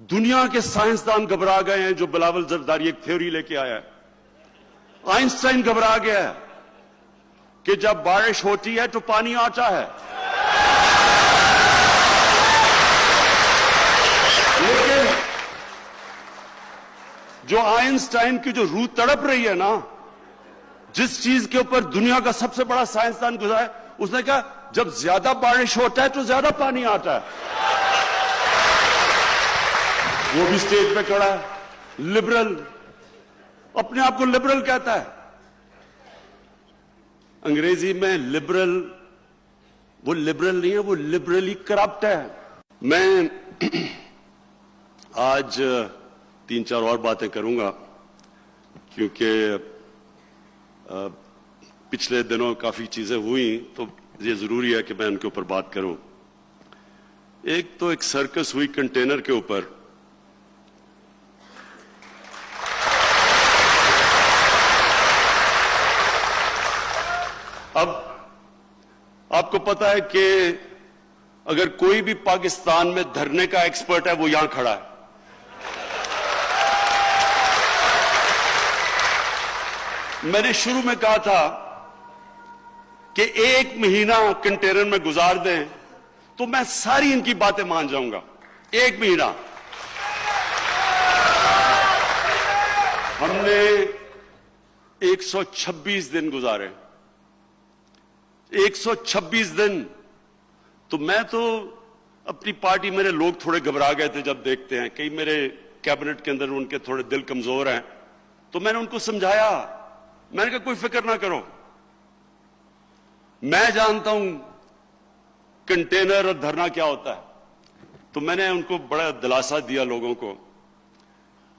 دنیا کے سائنسدان گھبرا گئے ہیں جو بلاول زرداری ایک تھیوری لے کے آیا ہے۔ آئنسٹائن گھبرا گیا ہے کہ جب بارش ہوتی ہے تو پانی آتا ہے، لیکن جو آئنسٹائن کی جو روح تڑپ رہی ہے نا، جس چیز کے اوپر دنیا کا سب سے بڑا سائنسدان گزرا ہے، اس نے کہا جب زیادہ بارش ہوتا ہے تو زیادہ پانی آتا ہے۔ وہ بھی سٹیج پہ کھڑا ہے، لبرل، اپنے آپ کو لبرل کہتا ہے۔ انگریزی میں لبرل، وہ لبرل نہیں ہے، وہ لبرلی کرپٹ ہے۔ میں آج 3-4 اور باتیں کروں گا کیونکہ پچھلے دنوں کافی چیزیں ہوئیں تو یہ ضروری ہے کہ میں ان کے اوپر بات کروں۔ ایک تو ایک سرکس ہوئی کنٹینر کے اوپر، اب آپ کو پتا ہے کہ اگر کوئی بھی پاکستان میں دھرنے کا ایکسپرٹ ہے وہ یہاں کھڑا ہے۔ میں نے شروع میں کہا تھا کہ 1 مہینہ کنٹینر میں گزار دیں تو میں ساری ان کی باتیں مان جاؤں گا۔ 1 مہینہ ہم نے 126 دن گزارے، 126 دن۔ تو میں تو اپنی پارٹی، میرے لوگ تھوڑے گھبرا گئے تھے جب دیکھتے ہیں کئی میرے کیبنٹ کے اندر ان کے تھوڑے دل کمزور ہیں، تو میں نے ان کو سمجھایا، میں نے کہا کوئی فکر نہ کرو، میں جانتا ہوں کنٹینر اور دھرنا کیا ہوتا ہے۔ تو میں نے ان کو بڑا دلاسا دیا لوگوں کو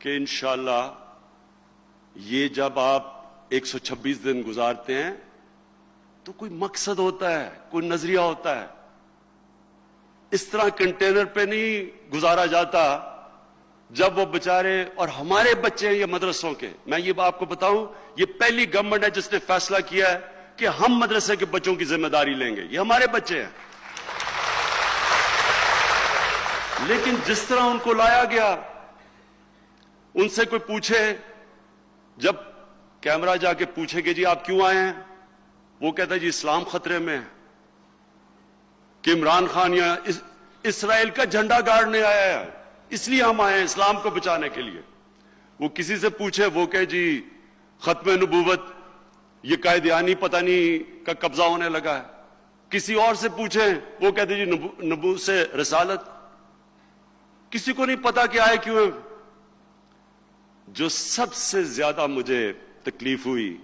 کہ انشاءاللہ یہ جب آپ 126 دن گزارتے ہیں تو کوئی مقصد ہوتا ہے، کوئی نظریہ ہوتا ہے۔ اس طرح کنٹینر پہ نہیں گزارا جاتا جب وہ بچارے، اور ہمارے بچے ہیں یہ مدرسوں کے، میں یہ آپ کو بتاؤں، یہ پہلی گورنمنٹ ہے جس نے فیصلہ کیا ہے کہ ہم مدرسے کے بچوں کی ذمہ داری لیں گے، یہ ہمارے بچے ہیں۔ لیکن جس طرح ان کو لایا گیا، ان سے کوئی پوچھے، جب کیمرہ جا کے پوچھے کہ جی آپ کیوں آئے ہیں، وہ کہتا ہے جی اسلام خطرے میں ہے، کہ عمران خان یا اسرائیل کا جھنڈا گاڑنے آیا ہے، اس لیے ہم آئے ہیں اسلام کو بچانے کے لیے۔ وہ کسی سے پوچھے، وہ کہے جی ختم نبوت، یہ قائدیانی پتہ نہیں کا قبضہ ہونے لگا ہے۔ کسی اور سے پوچھیں، وہ کہتے جی نبوت سے رسالت۔ کسی کو نہیں پتا کہ آئے کیوں ہیں۔ جو سب سے زیادہ مجھے تکلیف ہوئی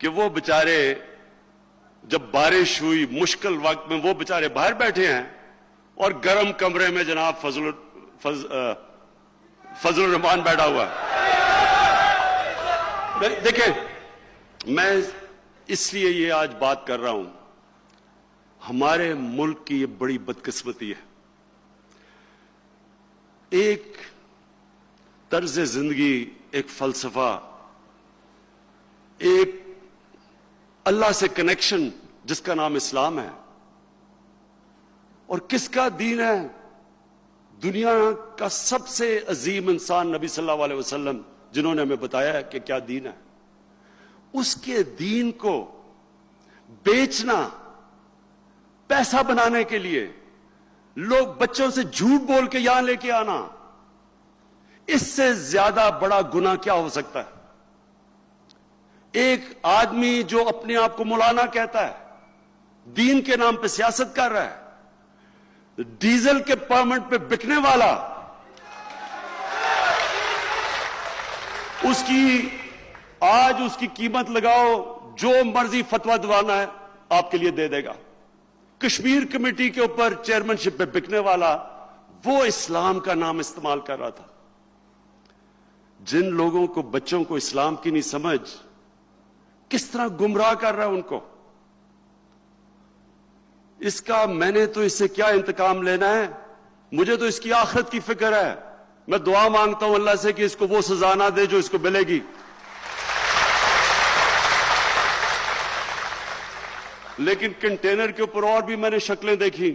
کہ وہ بچارے جب بارش ہوئی مشکل وقت میں، وہ بچارے باہر بیٹھے ہیں اور گرم کمرے میں جناب فضل الرحمان بیٹھا ہوا ہے۔ دیکھیں، میں اس لیے یہ آج بات کر رہا ہوں، ہمارے ملک کی یہ بڑی بدقسمتی ہے۔ ایک طرز زندگی، ایک فلسفہ، ایک اللہ سے کنیکشن جس کا نام اسلام ہے، اور کس کا دین ہے؟ دنیا کا سب سے عظیم انسان نبی صلی اللہ علیہ وسلم، جنہوں نے ہمیں بتایا ہے کہ کیا دین ہے۔ اس کے دین کو بیچنا، پیسہ بنانے کے لیے لوگ بچوں سے جھوٹ بول کے یہاں لے کے آنا، اس سے زیادہ بڑا گناہ کیا ہو سکتا ہے؟ ایک آدمی جو اپنے آپ کو مولانا کہتا ہے، دین کے نام پہ سیاست کر رہا ہے، ڈیزل کے پرمٹ پہ بکنے والا، اس کی آج اس کی قیمت لگاؤ، جو مرضی فتویٰ دوانا ہے آپ کے لیے دے دے گا۔ کشمیر کمیٹی کے اوپر چیئرمین شپ پہ بکنے والا، وہ اسلام کا نام استعمال کر رہا تھا۔ جن لوگوں کو، بچوں کو اسلام کی نہیں سمجھ، کس طرح گمراہ کر رہا ہے ان کو۔ اس کا میں نے تو اس سے کیا انتقام لینا ہے؟ مجھے تو اس کی آخرت کی فکر ہے۔ میں دعا مانگتا ہوں اللہ سے کہ اس کو وہ سزا نہ دے جو اس کو ملے گی۔ لیکن کنٹینر کے اوپر اور بھی میں نے شکلیں دیکھی۔